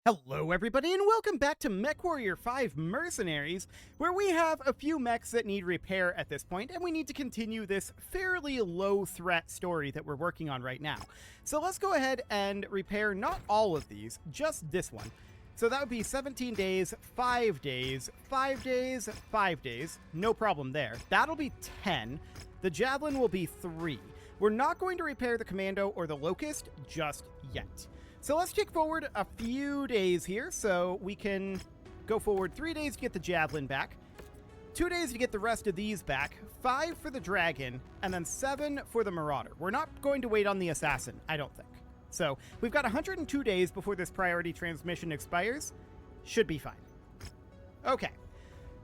Hello everybody and welcome back to MechWarrior 5 Mercenaries, where we have a few mechs that need repair at this point, and we need to continue this fairly low threat story that we're working on right now. So let's go ahead and repair not all of these, just this one. So that would be 17 days, 5 days, 5 days, 5 days, no problem there. That'll be 10. The Javelin will be 3. We're not going to repair the Commando or the Locust just yet. So let's take forward a few days here, so we can go forward 3 days to get the Javelin back, 2 days to get the rest of these back, 5 for the Dragon, and then 7 for the Marauder. We're not going to wait on the Assassin, I don't think. So we've got 102 days before this priority transmission expires. Should be fine. Okay.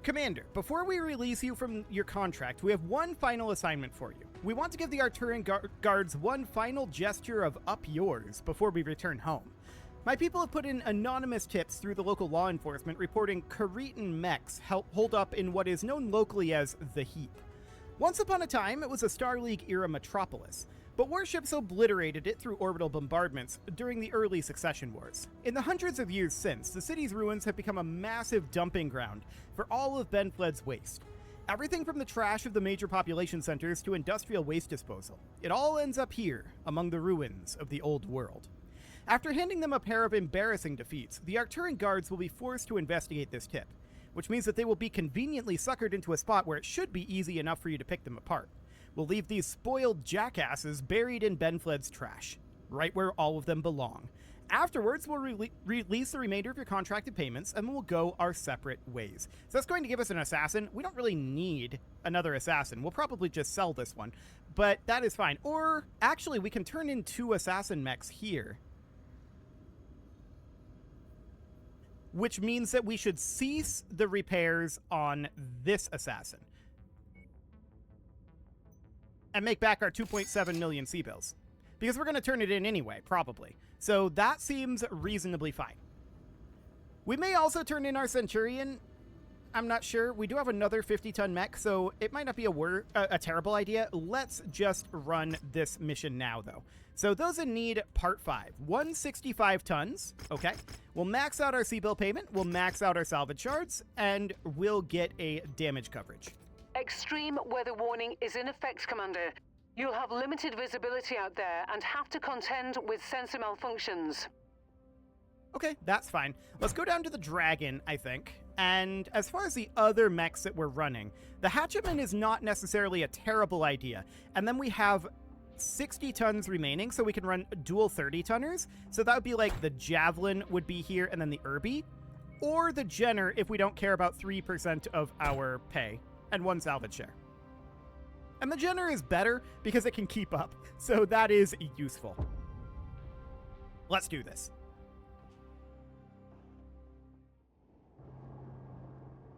Commander, before we release you from your contract, we have one final assignment for you. We want to give the Arturian guards one final gesture of up yours before we return home. My people have put in anonymous tips through the local law enforcement reporting Cretan mechs hold up in what is known locally as the Heap. Once upon a time, it was a Star League-era metropolis, but warships obliterated it through orbital bombardments during the early succession wars. In the hundreds of years since, the city's ruins have become a massive dumping ground for all of Benfled's waste. Everything from the trash of the major population centers to industrial waste disposal. It all ends up here, among the ruins of the old world. After handing them a pair of embarrassing defeats, the Arcturian guards will be forced to investigate this tip, which means that they will be conveniently suckered into a spot where it should be easy enough for you to pick them apart. We'll leave these spoiled jackasses buried in Benfled's trash, right where all of them belong. Afterwards, we'll release the remainder of your contracted payments, and we'll go our separate ways. So that's going to give us an assassin. We don't really need another assassin. We'll probably just sell this one, but that is fine. Or, actually, we can turn in 2 assassin mechs here, which means that we should cease the repairs on this assassin and make back our 2.7 million C-bills. Because we're going to turn it in anyway, probably. So that seems reasonably fine. We may also turn in our Centurion. I'm not sure. We do have another 50-ton mech, so it might not be a terrible idea. Let's just run this mission now, though. So those in need, part 5. 165 tons. Okay. We'll max out our C-bill payment. We'll max out our salvage shards, and we'll get a damage coverage. Extreme weather warning is in effect, Commander. You'll have limited visibility out there and have to contend with sensor malfunctions. Okay, that's fine. Let's go down to the Dragon, I think. And as far as the other mechs that we're running, the Hatchetman is not necessarily a terrible idea. And then we have 60 tons remaining, so we can run dual 30-tonners. So that would be like the Javelin would be here and then the Irby. Or the Jenner if we don't care about 3% of our pay and 1 salvage share. And the Jenner is better because it can keep up, so that is useful. Let's do this.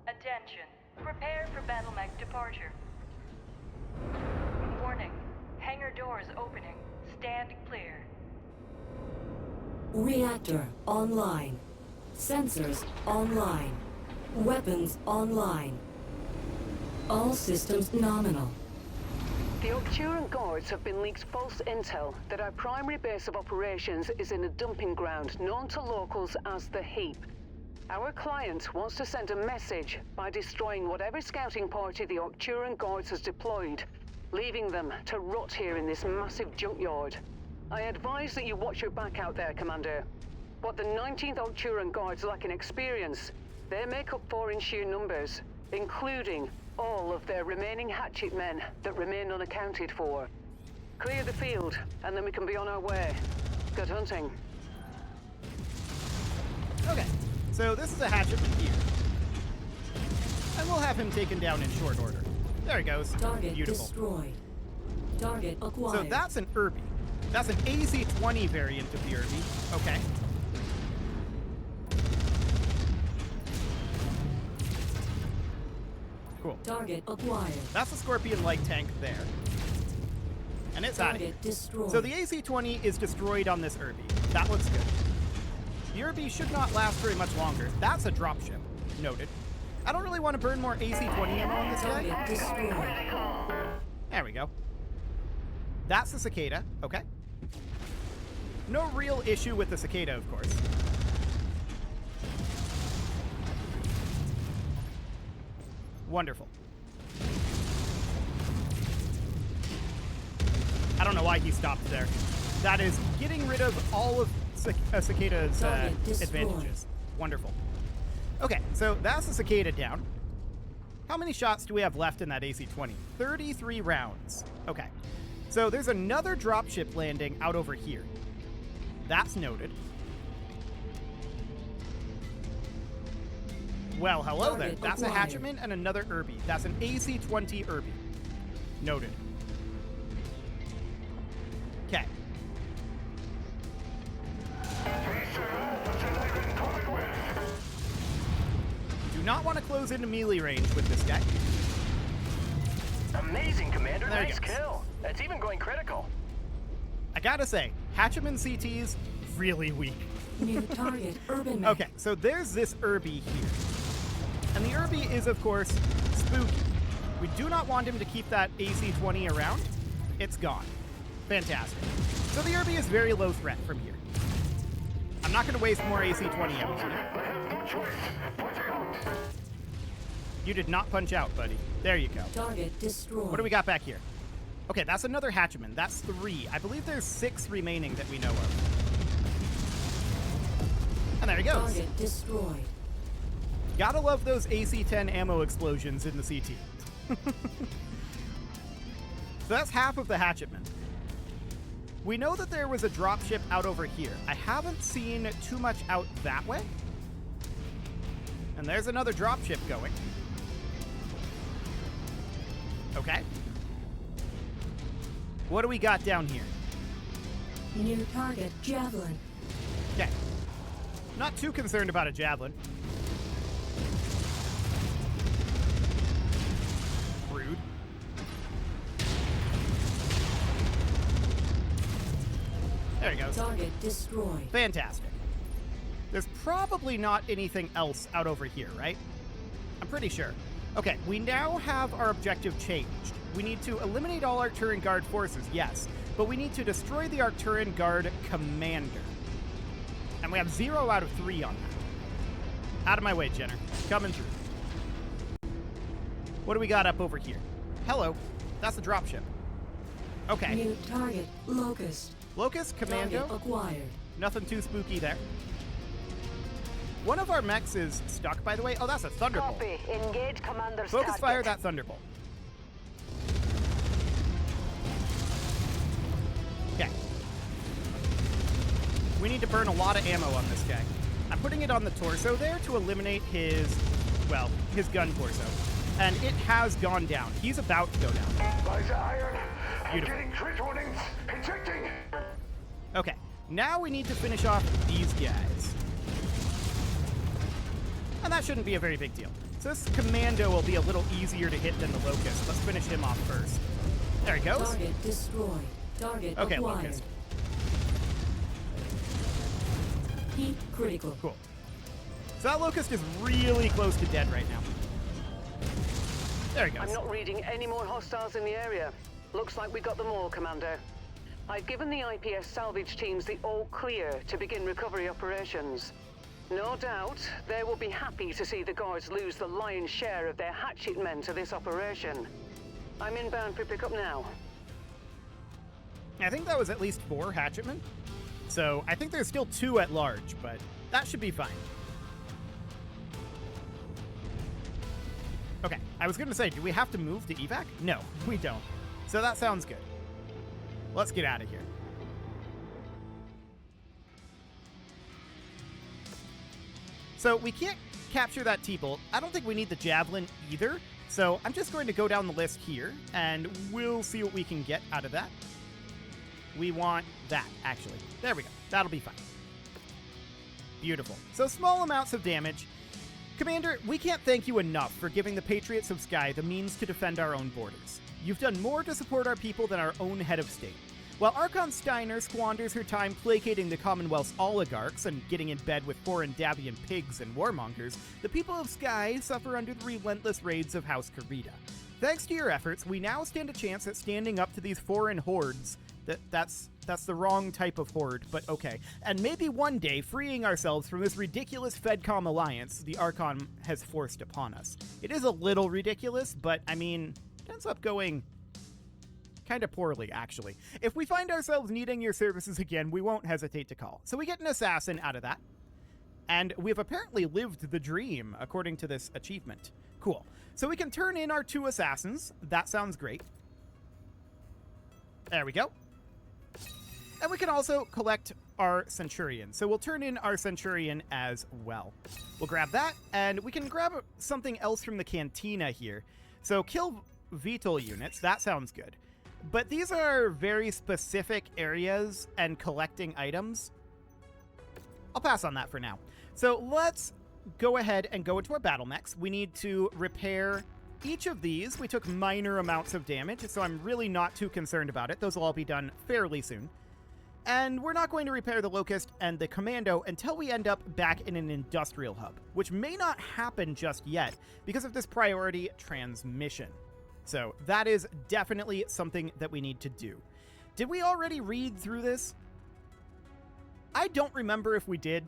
Attention. Prepare for battle mech departure. Warning. Hangar doors opening. Stand clear. Reactor online. Sensors online. Weapons online. All systems nominal. The Arcturian guards have been leaked false intel that our primary base of operations is in a dumping ground known to locals as the Heap. Our client wants to send a message by destroying whatever scouting party the Arcturian guards has deployed, leaving them to rot here in this massive junkyard. I advise that you watch your back out there, Commander. What the 19th Arcturian guards lack in experience, they make up for in sheer numbers, including all of their remaining hatchet men that remain unaccounted for. Clear the field, and then we can be on our way. Good hunting. Okay, so this is a Hatchetman here. And we'll have him taken down in short order. There he goes. Target Beautiful. destroyed. Target acquired. So that's an Irby. That's an AC-20 variant of the Irby. Okay. Cool. Target acquired. That's a Scorpion light tank there. And it's out of here. Target destroyed. So the AC-20 is destroyed on this Irby. That looks good. The Irby should not last very much longer. That's a dropship. Noted. I don't really want to burn more AC-20 ammo on this guy. Target destroyed. There we go. That's the Cicada. Okay. No real issue with the Cicada, of course. Wonderful. I don't know why he stopped there. That is getting rid of all of Cicada's Target destroyed. advantages. Wonderful. Okay, so that's the Cicada down. How many shots do we have left in that AC-20? 33 rounds. Okay. So there's another dropship landing out over here. That's noted. Well, hello there. Target That's acquired. a Hatchetman and another Irby. That's an AC-20 Irby. Noted. Okay. Do not want to close into melee range with this guy. Amazing, Commander. There he Nice goes. kill. It's even going critical. I gotta say, Hatchetman CT's really weak. New target, urban mech. Okay, so there's this Irby here. And the Irby is, of course, spooky. We do not want him to keep that AC-20 around. It's gone. Fantastic. So the Irby is very low threat from here. I'm not going to waste more AC-20 ammo on it. You did not punch out, buddy. There you go. Target destroyed. What do we got back here? Okay, that's another Hatchetman. That's 3. I believe there's 6 remaining that we know of. And there he goes. Target destroyed. Gotta love those AC-10 ammo explosions in the CT. So that's half of the Hatchetman. We know that there was a dropship out over here. I haven't seen too much out that way. And there's another dropship going. Okay. What do we got down here? New target, javelin. Okay. Not too concerned about a javelin. Rude. There he goes. Target destroyed. Fantastic. There's probably not anything else out over here, right? I'm pretty sure. Okay, we now have our objective changed. We need to eliminate all Arcturian Guard forces, yes, but we need to destroy the Arcturian Guard commander. And we have 0 out of 3 on that. Out of my way, Jenner. Coming through. What do we got up over here? Hello. That's the dropship. Okay. New target, locust. Locust, Commando. Target acquired. Nothing too spooky there. One of our mechs is stuck, by the way. Oh, that's a Thunderbolt. Copy. Engage Commander's Focus target. fire that Thunderbolt. Okay. We need to burn a lot of ammo on this guy. I'm putting it on the torso there to eliminate his gun torso. And it has gone down. He's about to go down. Laser iron. I'm Beautiful. getting crit warnings. Ejecting. Okay, now we need to finish off these guys. And that shouldn't be a very big deal. So this Commando will be a little easier to hit than the Locust. Let's finish him off first. There he goes. Target destroyed. Target Okay, acquired. Locust. Heap critical. Cool. So that Locust is really close to dead right now. There he goes. I'm not reading any more hostiles in the area. Looks like we got them all, Commander. I've given the IPS salvage teams the all clear to begin recovery operations. No doubt, they will be happy to see the guards lose the lion's share of their hatchet men to this operation. I'm inbound for pickup now. I think that was at least 4 Hatchetmen. So I think there's still 2 at large, but that should be fine. Okay, I was going to say, do we have to move to evac? No, we don't. So that sounds good. Let's get out of here. So we can't capture that T-Bolt. I don't think we need the Javelin either. So I'm just going to go down the list here, and we'll see what we can get out of that. We want that, actually. There we go. That'll be fine. Beautiful. So small amounts of damage. Commander, we can't thank you enough for giving the Patriots of Sky the means to defend our own borders. You've done more to support our people than our own head of state. While Archon Steiner squanders her time placating the Commonwealth's oligarchs and getting in bed with foreign Davian pigs and warmongers, the people of Sky suffer under the relentless raids of House Karita. Thanks to your efforts, we now stand a chance at standing up to these foreign hordes. That's That's the wrong type of horde, but okay. And maybe one day, freeing ourselves from this ridiculous FedCom alliance the Archon has forced upon us. It is a little ridiculous, but, I mean, it ends up going kind of poorly, actually. If we find ourselves needing your services again, we won't hesitate to call. So we get an assassin out of that. And we've apparently lived the dream, according to this achievement. Cool. So we can turn in our 2 assassins. That sounds great. There we go. And we can also collect our Centurion. So we'll turn in our Centurion as well. We'll grab that, and we can grab something else from the cantina here. So kill VTOL units, that sounds good. But these are very specific areas and collecting items. I'll pass on that for now. So let's go ahead and go into our battle mechs. We need to repair each of these. We took minor amounts of damage, so I'm really not too concerned about it. Those will all be done fairly soon. And we're not going to repair the Locust and the Commando until we end up back in an industrial hub, which may not happen just yet because of this priority transmission. So that is definitely something that we need to do. Did we already read through this? I don't remember if we did.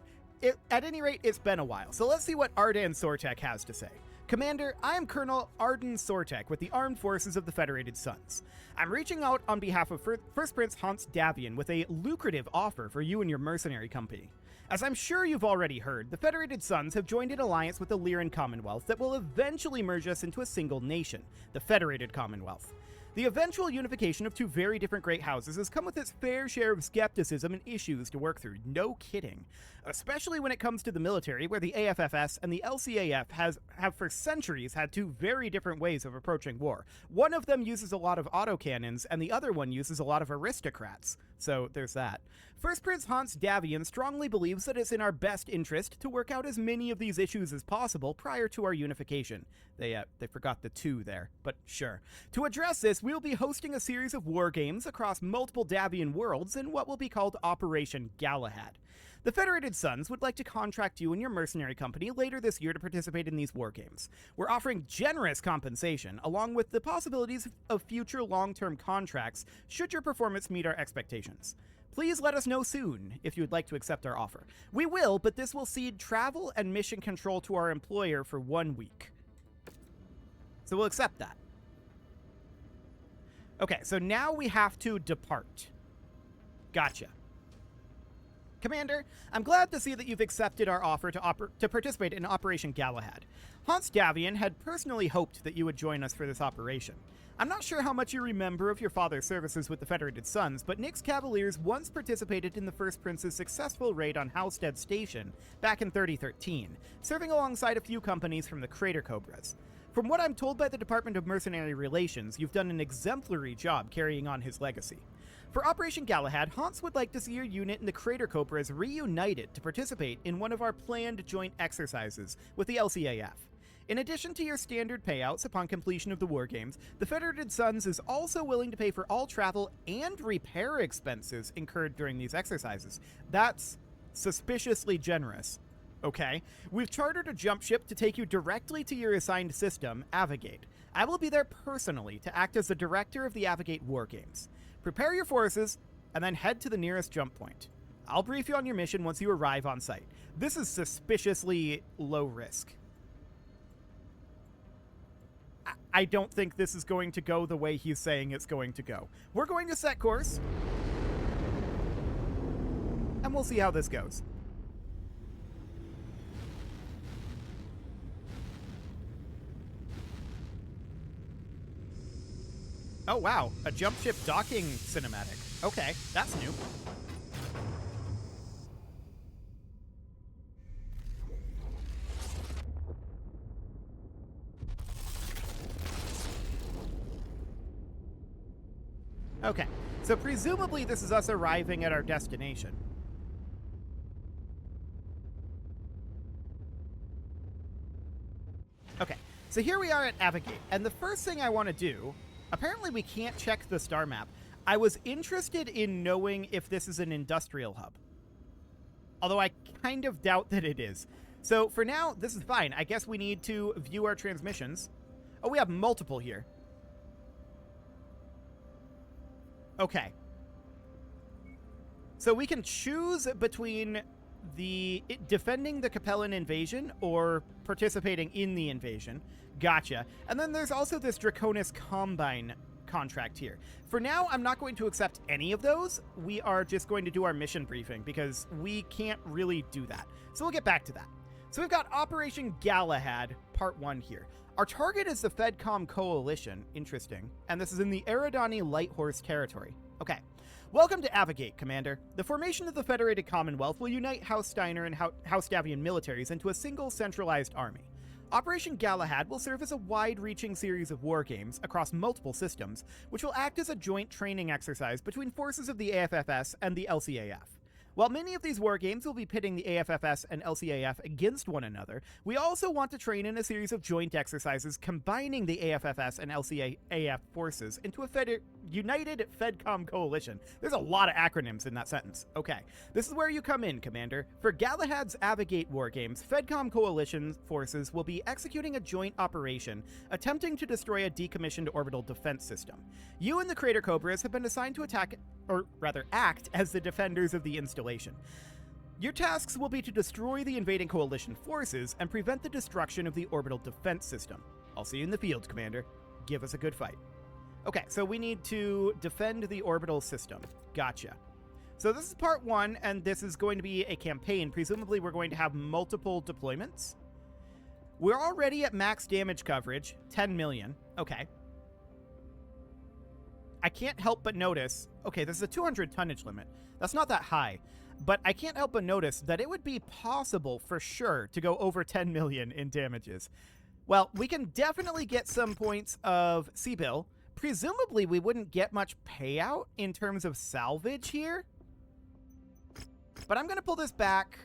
At any rate, it's been a while. So let's see what Arden Sortek has to say. Commander, I am Colonel Arden Sortek with the Armed Forces of the Federated Suns. I'm reaching out on behalf of First Prince Hans Davian with a lucrative offer for you and your mercenary company. As I'm sure you've already heard, the Federated Suns have joined an alliance with the Lyran Commonwealth that will eventually merge us into a single nation, the Federated Commonwealth. The eventual unification of 2 very different great houses has come with its fair share of skepticism and issues to work through, no kidding. Especially when it comes to the military, where the AFFS and the LCAF have for centuries had 2 very different ways of approaching war. One of them uses a lot of autocannons, and the other one uses a lot of aristocrats. So there's that. First Prince Hans Davian strongly believes that it's in our best interest to work out as many of these issues as possible prior to our unification. They forgot the 2 there, but sure. To address this, we'll be hosting a series of war games across multiple Davian worlds in what will be called Operation Galahad. The Federated Suns would like to contract you and your mercenary company later this year to participate in these war games. We're offering generous compensation, along with the possibilities of future long-term contracts should your performance meet our expectations. Please let us know soon if you would like to accept our offer. We will, but this will cede travel and mission control to our employer for 1 week. So we'll accept that. Okay, so now we have to depart. Gotcha. Commander, I'm glad to see that you've accepted our offer to participate in Operation Galahad. Hans Davian had personally hoped that you would join us for this operation. I'm not sure how much you remember of your father's services with the Federated Suns, but Nyx Cavaliers once participated in the First Prince's successful raid on Halstead Station back in 3013, serving alongside a few companies from the Crater Cobras. From what I'm told by the Department of Mercenary Relations, you've done an exemplary job carrying on his legacy. For Operation Galahad, Hans would like to see your unit and the Crater Cobras reunited to participate in one of our planned joint exercises with the LCAF. In addition to your standard payouts upon completion of the war games, the Federated Suns is also willing to pay for all travel and repair expenses incurred during these exercises. That's suspiciously generous. Okay, we've chartered a jump ship to take you directly to your assigned system, Avigait. I will be there personally to act as the director of the Avigait War Games. Prepare your forces, and then head to the nearest jump point. I'll brief you on your mission once you arrive on site. This is suspiciously low risk. I don't think this is going to go the way he's saying it's going to go. We're going to set course, and we'll see how this goes. Oh, wow. A jump ship docking cinematic. Okay, that's new. Okay, so presumably this is us arriving at our destination. Okay, so here we are at Avigait, and the first thing I want to do... Apparently we can't check the star map. I was interested in knowing if this is an industrial hub. Although I kind of doubt that it is. So for now, this is fine. I guess we need to view our transmissions. Oh, we have multiple here. Okay. So we can choose between defending the Capellan invasion or participating in the invasion. Gotcha. And then there's also this Draconis Combine contract here. For now, I'm not going to accept any of those. We are just going to do our mission briefing because we can't really do that. So we'll get back to that. So we've got Operation Galahad, Part 1 here. Our target is the FedCom Coalition. Interesting. And this is in the Eridani Light Horse territory. Okay. Welcome to Avigait, Commander. The formation of the Federated Commonwealth will unite House Steiner and House Davion militaries into a single centralized army. Operation Galahad will serve as a wide-reaching series of war games across multiple systems, which will act as a joint training exercise between forces of the AFFS and the LCAF. While many of these war games will be pitting the AFFS and LCAF against one another, we also want to train in a series of joint exercises combining the AFFS and LCAF forces into a united FedCom coalition. There's a lot of acronyms in that sentence. Okay, this is where you come in, Commander. For Galahad's Avigait war games, FedCom coalition forces will be executing a joint operation attempting to destroy a decommissioned orbital defense system. You and the Crater Cobras have been assigned to act as the defenders of the installation. Your tasks will be to destroy the invading coalition forces and prevent the destruction of the orbital defense system. I'll see you in the field, Commander. Give us a good fight. Okay, so we need to defend the orbital system. Gotcha. So this is part 1, and this is going to be a campaign. Presumably we're going to have multiple deployments. We're already at max damage coverage, 10 million. Okay. I can't help but notice, okay, this is a 200 tonnage limit. That's not that high, but I can't help but notice that it would be possible for sure to go over 10 million in damages. Well, we can definitely get some points of C-Bill. Presumably, we wouldn't get much payout in terms of salvage here. But I'm going to pull this back.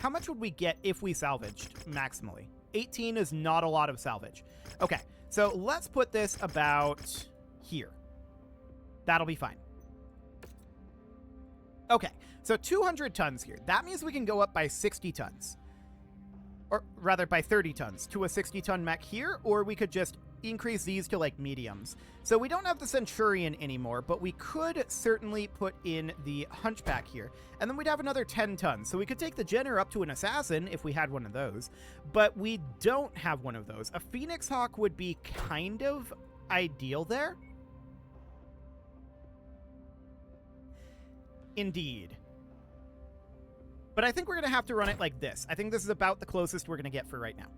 How much would we get if we salvaged maximally? 18 is not a lot of salvage. Okay, so let's put this about here. That'll be fine. Okay, so 200 tons here. That means we can go up by 60 tons. Or rather, by 30 tons to a 60-ton mech here, or we could just increase these to, like, mediums. So we don't have the Centurion anymore, but we could certainly put in the Hunchback here. And then we'd have another 10 tons. So we could take the Jenner up to an Assassin if we had one of those. But we don't have one of those. A Phoenix Hawk would be kind of ideal there. Indeed. But I think we're going to have to run it like this. I think this is about the closest we're going to get for right now.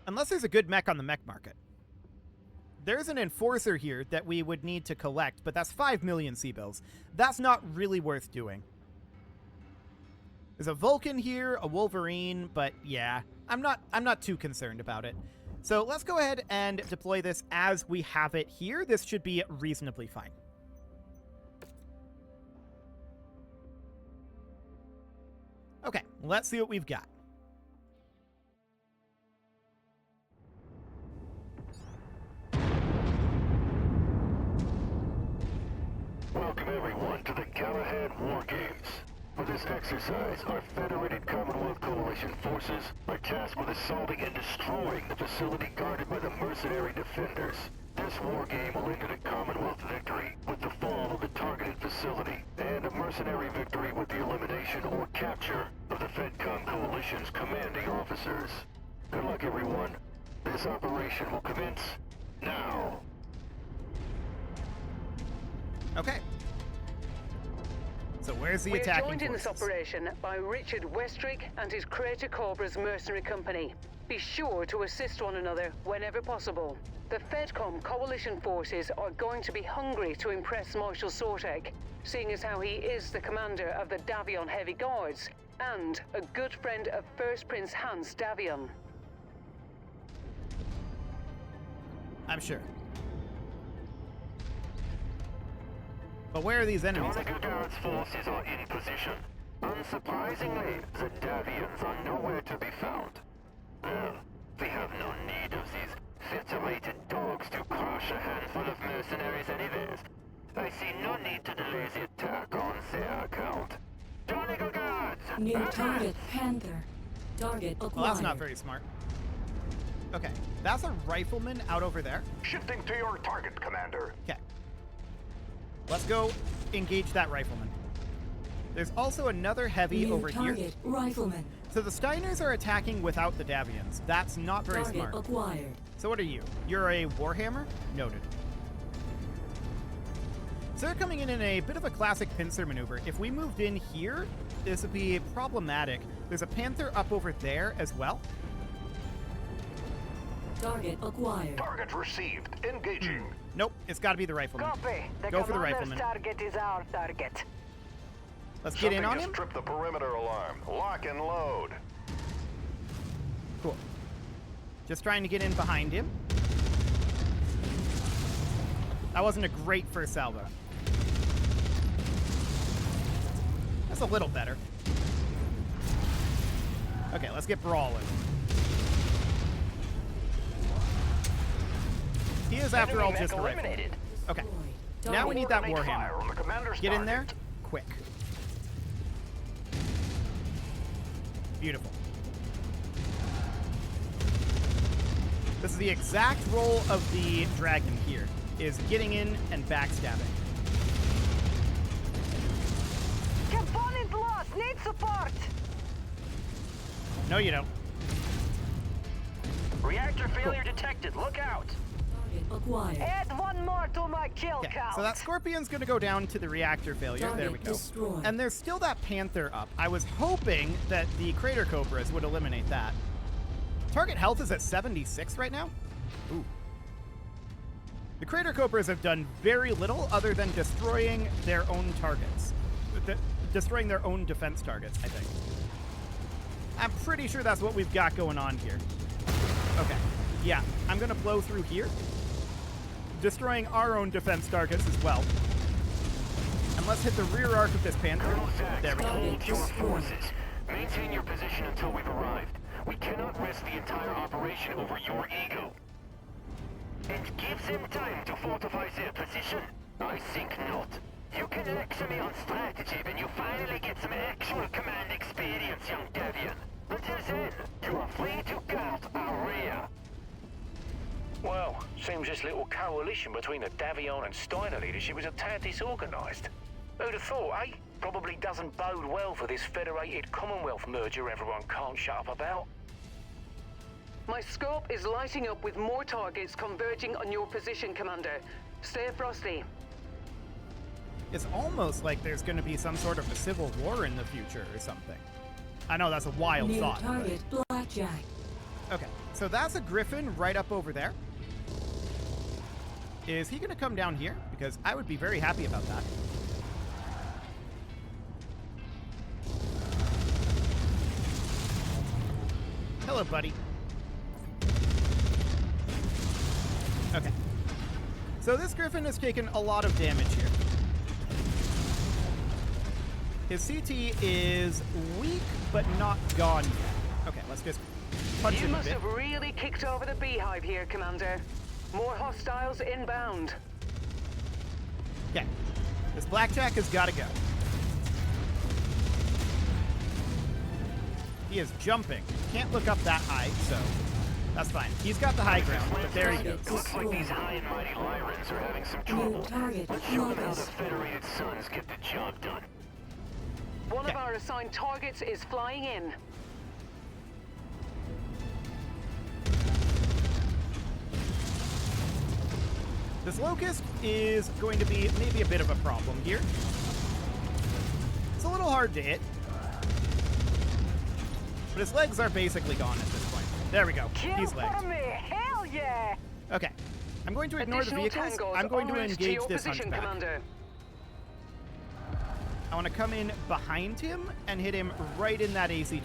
Unless there's a good mech on the mech market. There's an Enforcer here that we would need to collect, but that's 5 million C-Bills. That's not really worth doing. There's a Vulcan here, a Wolverine, but yeah, I'm not too concerned about it. So let's go ahead and deploy this as we have it here. This should be reasonably fine. Okay, let's see what we've got. Welcome everyone to the Galahad War Games. For this exercise, our Federated Commonwealth Coalition forces are tasked with assaulting and destroying the facility guarded by the mercenary defenders. This war game will end in a Commonwealth victory with the fall of the targeted facility, and a mercenary victory with the elimination or capture of the FedCom Coalition's commanding officers. Good luck, everyone. This operation will commence now. Okay. So where's the We are attacking joined in this forces? operation by Richard Westrick and his Crater Cobra's mercenary company. Be sure to assist one another whenever possible. The FedCom coalition forces are going to be hungry to impress Marshal Sortek, seeing as how he is the commander of the Davion Heavy Guards and a good friend of First Prince Hans Davion. I'm sure. But where are these enemies? Donegard's forces are in position. Unsurprisingly, the Davions are nowhere to be found. Well, we have no need of these fetilated dogs to crush a handful of mercenaries anyways. I see no need to delay the attack on their account. Donegard! New target, Panther. Target acquired. Well, that's not very smart. Okay, that's a rifleman out over there. Shifting to your target, Commander. Okay. Let's go engage that rifleman. There's also another heavy New over here. target, rifleman. So the Steiners are attacking without the Davians. That's not very Target smart. acquired. So what are you? You're a Warhammer? Noted. So they're coming in a bit of a classic pincer maneuver. If we moved in here, this would be problematic. There's a Panther up over there as well. Target acquired. Target received. Engaging. Nope, it's got to be the rifleman. Copy. The Go for the commander's rifleman. target is our target. Let's get in Something on just him. tripped the perimeter alarm. Lock and load. Cool. Just trying to get in behind him. That wasn't a great first salvo. That's a little better. Okay, let's get brawling. He is, after all, just a rifle. eliminated. Okay, Destroyed. now we need that Coordinate fire Warhammer. on the commander's Get in there, target. quick. Beautiful. This is the exact role of the dragon here, is getting in and backstabbing. Component lost. Need support. No, you don't. Reactor failure detected. Look out. Target acquired. Add one more to my kill Okay, count. so that Scorpion's gonna go down to the reactor failure. There we Target go. destroyed. And there's still that Panther up. I was hoping that the Crater Cobras would eliminate that. Target health is at 76 right now. Ooh. The Crater Cobras have done very little other than destroying their own targets. Destroying their own defense targets, I think. I'm pretty sure that's what we've got going on here. Okay. Yeah, I'm gonna blow through here. Destroying our own defense targets as well. And let's hit the rear arc of this Panther. Colonel Sachs, There we go. hold your forces. Maintain your position until we've arrived. We cannot risk the entire operation over your ego. And give them time to fortify their position? I think not. You can lecture me on strategy when you finally get some actual command experience, young Devian. Until then, you are free to guard our rear. Well, seems this little coalition between the Davion and Steiner leadership is a tad disorganized. Who'd have thought, eh? Probably doesn't bode well for this federated Commonwealth merger everyone can't shut up about. My scope is lighting up with more targets converging on your position, Commander. Stay frosty. It's almost like there's going to be some sort of a civil war in the future or something. I know that's a wild New thought. target, blackjack. Okay, so that's a Griffin right up over there. Is he going to come down here? Because I would be very happy about that. Hello, buddy. Okay. So this Griffin has taken a lot of damage here. His CT is weak, but not gone yet. Okay, let's just punch You him a must bit. have really kicked over the beehive here, Commander. More hostiles inbound. Okay. This blackjack has got to go. He is jumping. Can't look up that high, so that's fine. He's got the high ground, but there he goes. Looks like these high and mighty Lyrans are having some New trouble. target, Let's show them how the Locust. Federated Sons get the job done. One Okay. of our assigned targets is flying in. This Locust is going to be maybe a bit of a problem here. It's a little hard to hit. But his legs are basically gone at this point. There we go. Kill He's for legged. me! Hell yeah! Okay. I'm going to ignore the Additional vehicles. tangos I'm going to en route engage your this position, hunchback. Commander. I want to come in behind him and hit him right in that AC-20.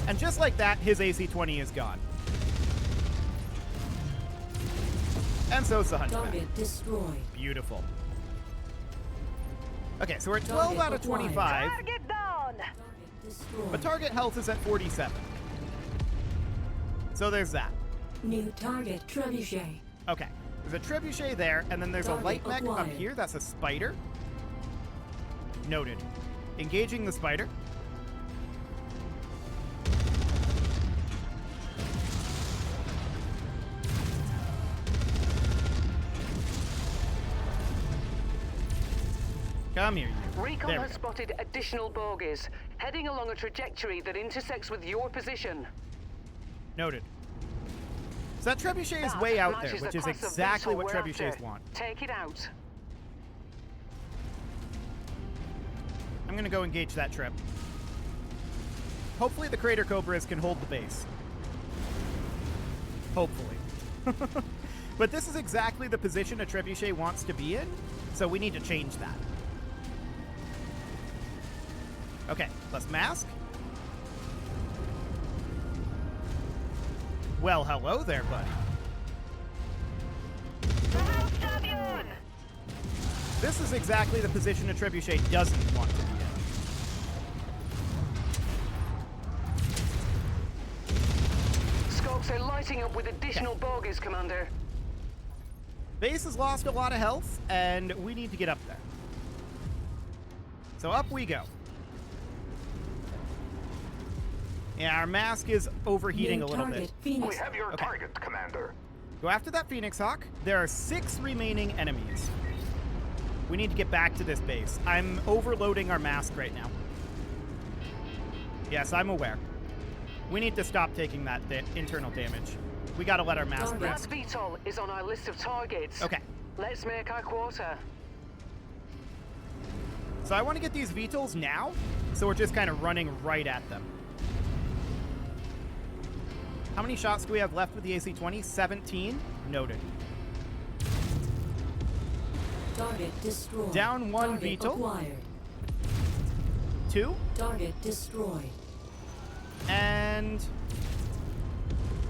And just like that, his AC-20 is gone. And so is the hunchback. Target destroyed. Beautiful. Okay, so we're at 12 out of 25, Target down! Target destroyed. but target health is at 47. So there's that. New target, trebuchet. Okay, there's a trebuchet there, and then there's a Target light mech up acquired. here. That's a spider. Noted. Engaging the spider. Come here, you. Recon There we has go. spotted additional bogies, heading along a trajectory that intersects with your position. Noted. So that trebuchet is That way out there, matches which the is class of exactly vehicle what we're trebuchets after. want. Take it out. I'm gonna go engage that trip. Hopefully the Crater Cobras can hold the base. Hopefully. But this is exactly the position a trebuchet wants to be in, so we need to change that. Okay, let's mask. Well, hello there, buddy. This is exactly the position a trebuchet doesn't want to be in. Scopes are lighting up with additional bogies, Commander. Base has lost a lot of health, and we need to get up there. So up we go. Yeah, our mask is overheating New a little target, bit. Phoenix. We have your Okay. target, Commander. Go after that Phoenix Hawk. There are 6 remaining enemies. We need to get back to this base. I'm overloading our mask right now. Yes, I'm aware. We need to stop taking that internal damage. We gotta let our mask Target. That rest. VTOL is on our list of targets. Okay. Let's make our quarter. So I want to get these VTOLs now, so we're just kind of running right at them. How many shots do we have left with the AC-20? 17. Noted. Target destroyed. Down 1 Target VTOL. acquired. 2. Target destroyed. And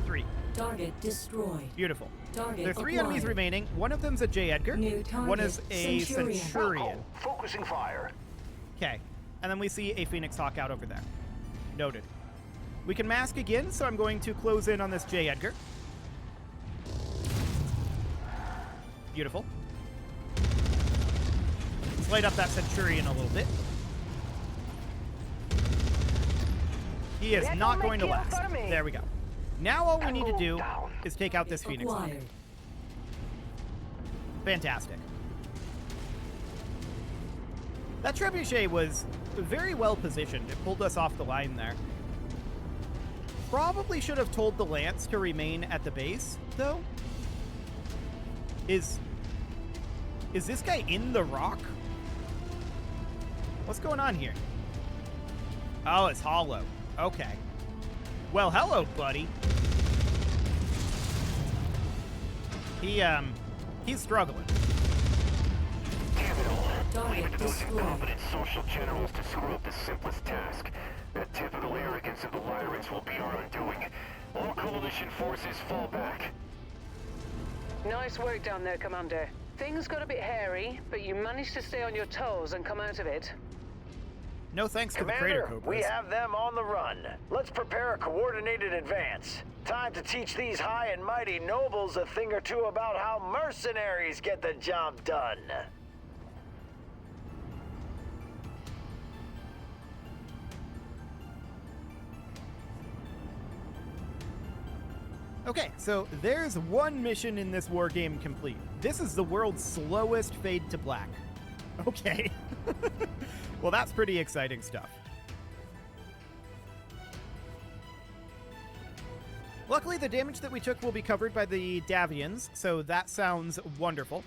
3. Target destroyed. Beautiful. Target There are 3 enemies acquired. remaining. One of them's a J. Edgar. New target, One is a Centurion. Centurion. Focusing fire. Okay. And then we see a Phoenix Hawk out over there. Noted. We can mask again, so I'm going to close in on this J. Edgar. Beautiful. Let's light up that Centurion a little bit. He is not going to last. There we go. Now all we need to do is take out this Phoenix Hawk. Acquired. Fantastic. That trebuchet was very well positioned. It pulled us off the line there. Probably should have told the Lance to remain at the base, though. Is this guy in the rock? What's going on here? Oh, it's hollow. Okay. Well, hello, buddy. He's struggling. Damn it all. Target Leave it to those destroyed. incompetent social generals to screw up the simplest task. That typical arrogance of the Lyrics will be our undoing. All coalition forces fall back. Nice work down there, Commander. Things got a bit hairy, but you managed to stay on your toes and come out of it. No thanks to the Crater Commander, Cobras. we have them on the run. Let's prepare a coordinated advance. Time to teach these high and mighty nobles a thing or two about how mercenaries get the job done. Okay, so there's one mission in this war game complete. This is the world's slowest fade to black. Okay. Well, that's pretty exciting stuff. Luckily, the damage that we took will be covered by the Davians, so that sounds wonderful.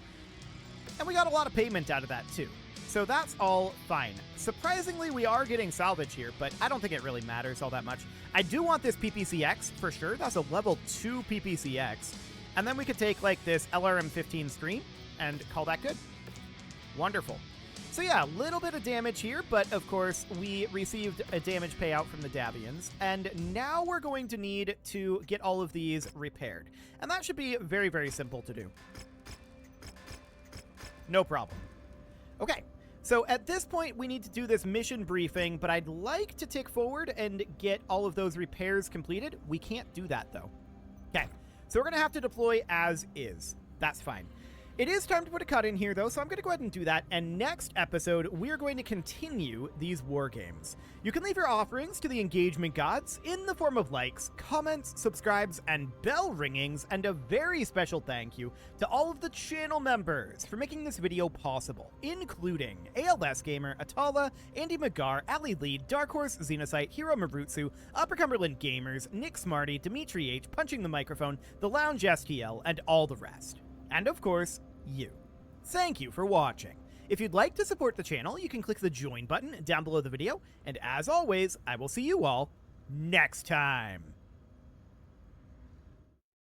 And we got a lot of payment out of that, too. So that's all fine. Surprisingly, we are getting salvage here, but I don't think it really matters all that much. I do want this PPCX, for sure. That's a level 2 PPCX. And then we could take, like, this LRM-15 stream and call that good. Wonderful. So yeah, a little bit of damage here, but of course, we received a damage payout from the Davians, and now we're going to need to get all of these repaired. And that should be very, very simple to do. No problem. Okay. So at this point, we need to do this mission briefing, but I'd like to tick forward and get all of those repairs completed. We can't do that, though. Okay, so we're going to have to deploy as is. That's fine. It is time to put a cut in here, though, so I'm going to go ahead and do that, and next episode, we're going to continue these war games. You can leave your offerings to the engagement gods in the form of likes, comments, subscribes, and bell ringings, and a very special thank you to all of the channel members for making this video possible, including ALS Gamer, Atala, Andy McGar, Ali Lee, Dark Horse, Xenocyte, Hero Marutsu, Upper Cumberland Gamers, Nick Smarty, Dimitri H, Punching the Microphone, The Lounge STL, and all the rest. And of course, you. Thank you for watching. If you'd like to support the channel, you can click the join button down below the video, and as always, I will see you all next time.